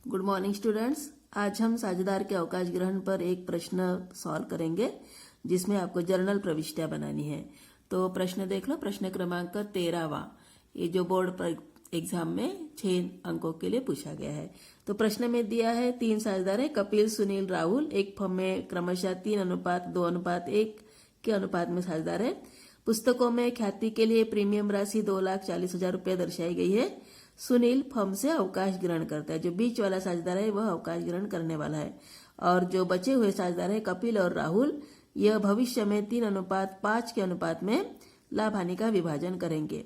Good morning students. आज हम साझेदार के अवकाश ग्रहण पर एक प्रश्न सॉल्व करेंगे जिसमें आपको जर्नल प्रविष्टियां बनानी है। तो प्रश्न देख लो, प्रश्न क्रमांक 13वां, ये जो बोर्ड पर एग्जाम में 6 अंकों के लिए पूछा गया है। तो प्रश्न में दिया है 3 साझेदार है, कपिल, सुनील, राहुल, एक फर्म में क्रमशः 3:2:1 के अनुपात में साझेदार है। पुस्तकों में ख्याति के लिए प्रीमियम राशि 2,40,000 रुपये दर्शाई गई है। सुनील फर्म से अवकाश ग्रहण करता है, जो बीच वाला साझेदार है वह अवकाश ग्रहण करने वाला है, और जो बचे हुए साझेदार है कपिल और राहुल, यह भविष्य में 3:5 के अनुपात में लाभ हानि का विभाजन करेंगे।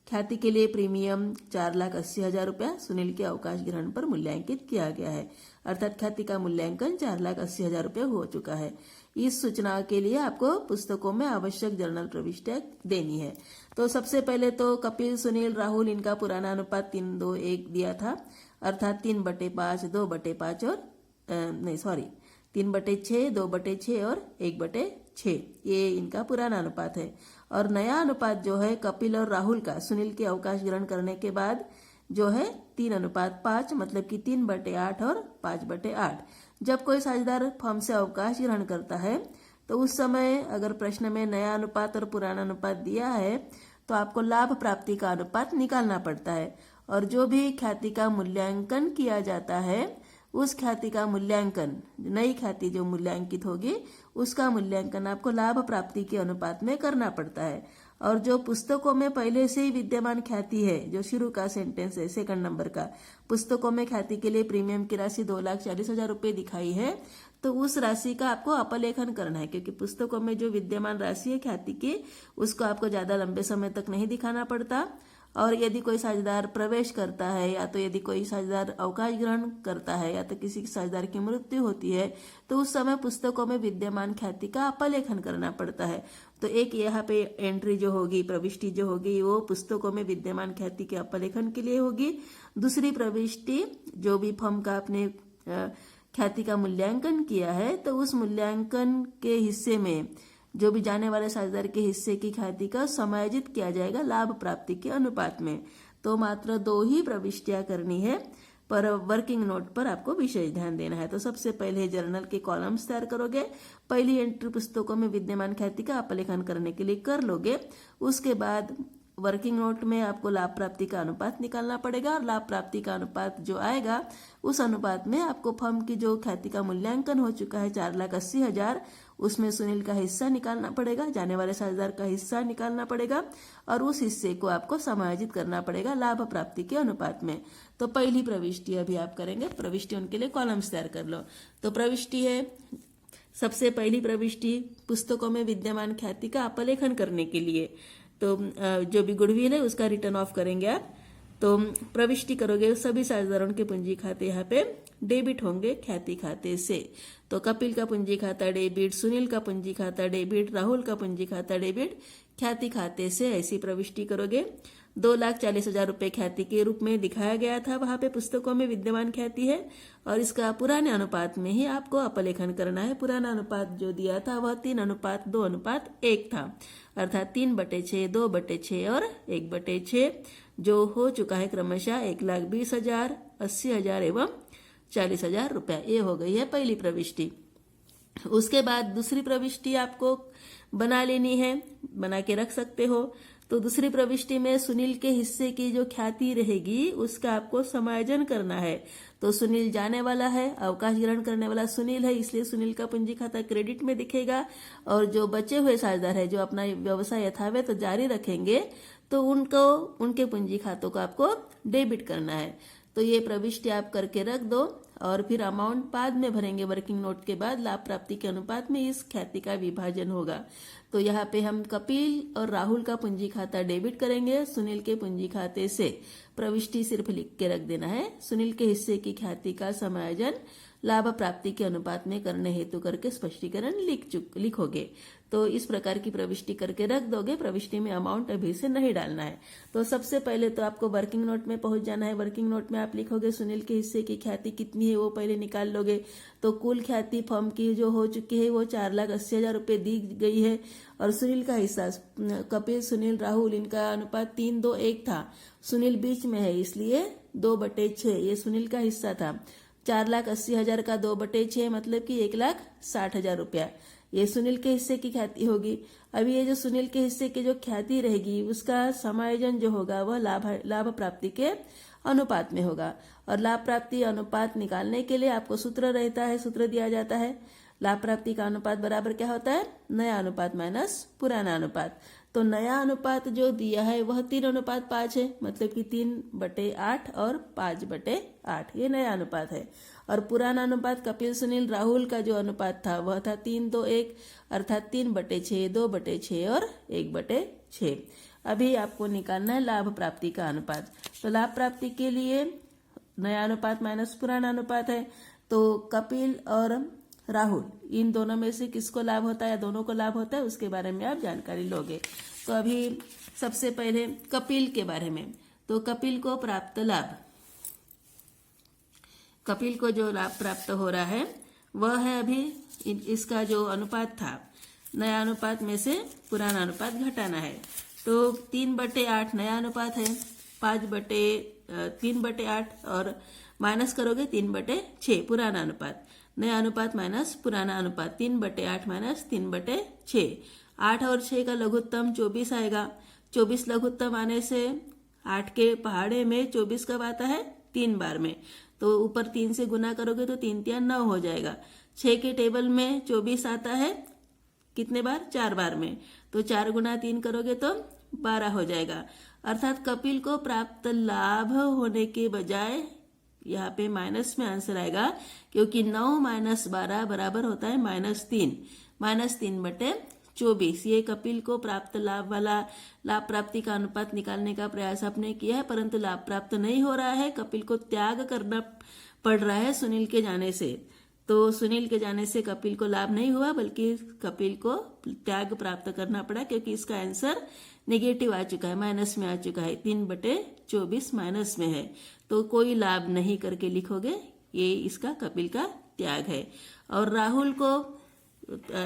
ख्याति के लिए प्रीमियम 4,80,000 रुपया सुनील के अवकाश ग्रहण पर मूल्यांकित किया गया है, अर्थात ख्याति का मूल्यांकन 4,80,000 रुपये हो चुका है। इस सूचना के लिए आपको पुस्तकों में आवश्यक जर्नल प्रविष्टियां देनी है। तो सबसे पहले तो कपिल, सुनील, राहुल, इनका पुराना अनुपात 3:2:1 दिया था, अर्थात 3/5, 2/5 और 3/6, 2/6 और 1/6, ये इनका पुराना अनुपात है। और नया अनुपात जो है कपिल और राहुल का सुनील के अवकाश ग्रहण करने के बाद जो है 3:5, मतलब कि 3/8 और 5/8। जब कोई साझेदार फर्म से अवकाश ग्रहण करता है तो उस समय अगर प्रश्न में नया अनुपात और पुराना अनुपात दिया है तो आपको लाभ प्राप्ति का अनुपात निकालना पड़ता है, और जो भी ख्याति का मूल्यांकन किया जाता है उस ख्याति का मूल्यांकन, नई ख्याति जो मूल्यांकित होगी उसका मूल्यांकन आपको लाभ प्राप्ति के अनुपात में करना पड़ता है। और जो पुस्तकों में पहले से ही विद्यमान ख्याति है, जो शुरू का सेंटेंस है 2 नंबर का, पुस्तकों में ख्याति के लिए प्रीमियम की राशि 2,40,000 रुपये दिखाई है, तो उस राशि का आपको अपलेखन करना है, क्योंकि पुस्तकों में जो विद्यमान राशि है ख्याति की उसको आपको ज्यादा लंबे समय तक नहीं दिखाना पड़ता। और यदि कोई साझेदार प्रवेश करता है, या तो यदि कोई साझेदार अवकाश ग्रहण करता है, या तो किसी साझेदार की मृत्यु होती है, तो उस समय पुस्तकों में विद्यमान ख्याति का अपलेखन करना पड़ता है। तो एक यहाँ पे एंट्री जो होगी, प्रविष्टि जो होगी, वो पुस्तकों में विद्यमान ख्याति के अपलेखन के लिए होगी। दूसरी प्रविष्टि जो भी फर्म का आपने ख्याति का मूल्यांकन किया है, तो उस मूल्यांकन के हिस्से में जो भी जाने वाले साझेदार के हिस्से की ख्याति का समायोजित किया जाएगा लाभ प्राप्ति के अनुपात में। तो मात्र 2 ही प्रविष्टियां करनी है, पर वर्किंग नोट पर आपको विशेष ध्यान देना है। तो सबसे पहले जर्नल के कॉलम्स तैयार करोगे, पहली एंट्री पुस्तकों में विद्यमान ख्याति का अपलेखन करने के लिए कर लोगे। उसके बाद वर्किंग नोट में आपको लाभ प्राप्ति का अनुपात निकालना पड़ेगा, और लाभ प्राप्ति का अनुपात जो आएगा उस अनुपात में आपको फर्म की जो ख्याति का मूल्यांकन हो चुका है 4,80,000, उसमें सुनील का हिस्सा निकालना पड़ेगा, जाने वाले साझेदार का हिस्सा निकालना पड़ेगा, और उस हिस्से को आपको समायोजित करना पड़ेगा लाभ प्राप्ति के अनुपात में। तो पहली प्रविष्टि अभी आप करेंगे, प्रविष्टि उनके लिए कॉलम्स तैयार कर लो। तो प्रविष्टि है, सबसे पहली प्रविष्टि पुस्तकों में विद्यमान ख्याति का अपलेखन करने के लिए, तो जो भी गुडविल है उसका रिटर्न ऑफ करेंगे आप। तो प्रविष्टि करोगे, सभी साझेदारों के पूंजी खाते यहाँ पे डेबिट होंगे ख्याति खाते से। तो कपिल का पूंजी खाता डेबिट, सुनील का पूंजी खाता डेबिट, राहुल का पूंजी खाता डेबिट, ख्याति खाते से ऐसी प्रविष्टि करोगे। 2,40,000 रुपये ख्याति के रूप में दिखाया गया था, वहां पे पुस्तकों में विद्यमान ख्याति है, और इसका पुराने अनुपात में ही आपको अपलेखन करना है। पुराना अनुपात जो दिया था वह 3:2:1 था, अर्थात 3/6, 2/6 और 1/6, जो हो चुका है क्रमशः 1,20,000, 80,000 एवं 40,000 रुपया। ये हो गई है पहली प्रविष्टि। उसके बाद दूसरी प्रविष्टि आपको बना लेनी है, बना के रख सकते हो। तो दूसरी प्रविष्टि में सुनील के हिस्से की जो ख्याति रहेगी उसका आपको समायोजन करना है। तो सुनील जाने वाला है, अवकाश ग्रहण करने वाला सुनील है, इसलिए सुनील का पूंजी खाता क्रेडिट में दिखेगा, और जो बचे हुए साझेदार है जो अपना व्यवसाय यथावत तो जारी रखेंगे, तो उनके पूंजी खातों को आपको डेबिट करना है। तो ये प्रविष्टि आप करके रख दो, और फिर अमाउंट बाद में भरेंगे। वर्किंग नोट के बाद लाभ प्राप्ति के अनुपात में इस ख्याति का विभाजन होगा। तो यहाँ पे हम कपिल और राहुल का पूंजी खाता डेबिट करेंगे सुनील के पूंजी खाते से। प्रविष्टि सिर्फ लिख के रख देना है, सुनील के हिस्से की ख्याति का समायोजन लाभ प्राप्ति के अनुपात में करने हेतु करके स्पष्टीकरण लिखोगे। तो इस प्रकार की प्रविष्टि करके रख दोगे। प्रविष्टि में अमाउंट अभी से नहीं डालना है। तो सबसे पहले तो आपको वर्किंग नोट में पहुंच जाना है। वर्किंग नोट में आप लिखोगे सुनील के हिस्से की ख्याति कितनी है वो पहले निकाल लोगे। तो कुल ख्याति फर्म की जो हो चुकी है वो 4,80,000 रुपये दी गई है, और सुनील का हिस्सा, कपिल, सुनील, राहुल, इनका अनुपात 3:2:1 था। सुनील बीच में है इसलिए 2/6 ये सुनील का हिस्सा था। 4,80,000 का 2/6 मतलब कि 1,60,000 रुपया। ये सुनील के हिस्से की ख्याति होगी। अभी ये जो सुनील के हिस्से की जो ख्याति रहेगी उसका समायोजन जो होगा वह लाभ प्राप्ति के अनुपात में होगा। और लाभ प्राप्ति अनुपात निकालने के लिए आपको सूत्र रहता है, सूत्र दिया जाता है। लाभ प्राप्ति का अनुपात बराबर क्या होता है? नया अनुपात माइनस पुराना अनुपात। तो नया अनुपात जो दिया है वह 3:5 है, मतलब कि 3/8 और 5/8 ये नया अनुपात है। और पुराना अनुपात कपिल सुनील राहुल का जो अनुपात था वह था 3:2:1, अर्थात 3/6, 2/6 और 1/6। अभी आपको निकालना है लाभ प्राप्ति का अनुपात। तो लाभ प्राप्ति के लिए नया अनुपात माइनस पुराना अनुपात है। तो कपिल और राहुल इन दोनों में से किसको लाभ होता है या दोनों को लाभ होता है उसके बारे में आप जानकारी लोगे। तो अभी सबसे पहले कपिल के बारे में, तो कपिल को प्राप्त लाभ, कपिल को जो लाभ प्राप्त हो रहा है वह है अभी इसका जो अनुपात था, नया अनुपात में से पुराना अनुपात घटाना है। तो 3/8 नया अनुपात है, 3/8 और माइनस करोगे 3/6 पुराना अनुपात। नया अनुपात माइनस पुराना अनुपात 3/8 माइनस 3/6। 8 और 6 का लघुत्तम 24 आएगा। 24 लघुत्तम आने से 8 के पहाड़े में 24 कब आता है? 3 बार में। तो ऊपर 3 से गुना करोगे तो 3 3 9 हो जाएगा। 6 के टेबल में 24 आता है कितने बार? 4 बार में। तो 4 गुना 3 करोगे तो 12 हो जाएगा। अर्थात कपिल को प्राप्त लाभ होने के बजाय यहाँ पे माइनस में आंसर आएगा, क्योंकि 9 माइनस 12 बराबर होता है -3, -3/24। ये कपिल को प्राप्त लाभ वाला लाभ प्राप्ति का अनुपात निकालने का प्रयास आपने किया है, परंतु लाभ प्राप्त नहीं हो रहा है। कपिल को त्याग करना पड़ रहा है सुनील के जाने से। तो सुनील के जाने से कपिल को लाभ नहीं हुआ, बल्कि कपिल को त्याग प्राप्त करना पड़ा, क्योंकि इसका आंसर नेगेटिव आ चुका है, माइनस में आ चुका है। 3/24 माइनस में है, तो कोई लाभ नहीं करके लिखोगे, ये इसका कपिल का त्याग है। और राहुल को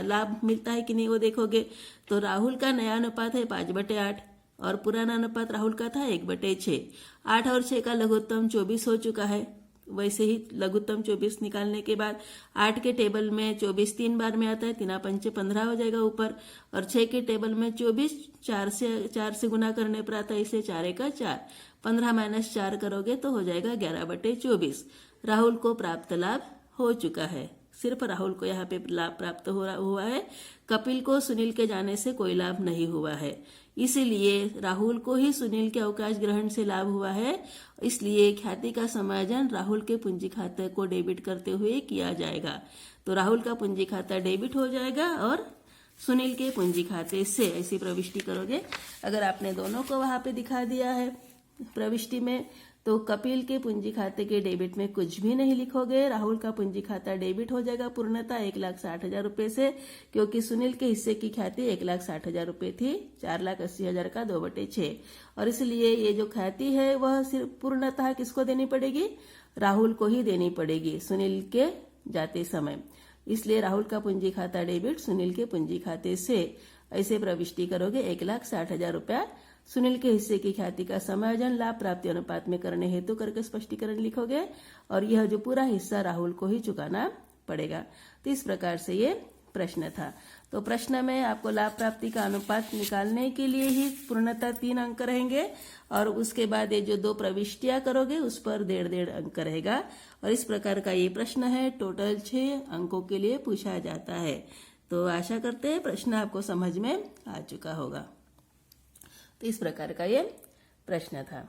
लाभ मिलता है कि नहीं वो देखोगे। तो राहुल का नया अनुपात है 5/8 और पुराना अनुपात राहुल का था 1/6। 8 और 6 का लघुत्तम 24 हो चुका है। वैसे ही लघुत्तम 24 निकालने के बाद 8 के टेबल में 24 3 बार में आता है, 3×5 15 हो जाएगा ऊपर। और 6 के टेबल में 24 4 से गुना करने पर आता है, इसलिए 4×1=4। 15 - 4 करोगे तो हो जाएगा 11/24। राहुल को प्राप्त लाभ हो चुका है। सिर्फ राहुल को यहाँ पे लाभ प्राप्त हुआ है, कपिल को सुनील के जाने से कोई लाभ नहीं हुआ है। इसीलिए राहुल को ही सुनील के अवकाश ग्रहण से लाभ हुआ है। इसलिए ख्याति का समायोजन राहुल के पूंजी खाते को डेबिट करते हुए किया जाएगा। तो राहुल का पूंजी खाता डेबिट हो जाएगा और सुनील के पूंजी खाते से ऐसी प्रविष्टि करोगे। अगर आपने दोनों को वहां पे दिखा दिया है प्रविष्टि में, तो कपिल के पूंजी खाते के डेबिट में कुछ भी नहीं लिखोगे। राहुल का पूंजी खाता डेबिट हो जाएगा पूर्णतः 1,60,000 रुपए से, क्योंकि सुनील के हिस्से की ख्याति 1,60,000 रुपए थी, 4,80,000 का 2/6। और इसलिए ये जो ख्याति है वह सिर्फ पूर्णतः किसको देनी पड़ेगी? राहुल को ही देनी पड़ेगी सुनील के जाते समय। इसलिए राहुल का पूंजी खाता डेबिट सुनील के पूंजी खाते से ऐसे प्रविष्टि करोगे। 1,60,000 रुपया सुनील के हिस्से की ख्याति का समायोजन लाभ प्राप्ति अनुपात में करने हेतु करके स्पष्टीकरण लिखोगे, और यह जो पूरा हिस्सा राहुल को ही चुकाना पड़ेगा। तो इस प्रकार से ये प्रश्न था। तो प्रश्न में आपको लाभ प्राप्ति का अनुपात निकालने के लिए ही पूर्णतः 3 अंक रहेंगे, और उसके बाद ये जो 2 प्रविष्टियां करोगे उस पर 1.5 अंक रहेगा। और इस प्रकार का ये प्रश्न है, टोटल 6 अंकों के लिए पूछा जाता है। तो आशा करते हैं प्रश्न आपको समझ में आ चुका होगा। तो इस प्रकार का ये प्रश्न था।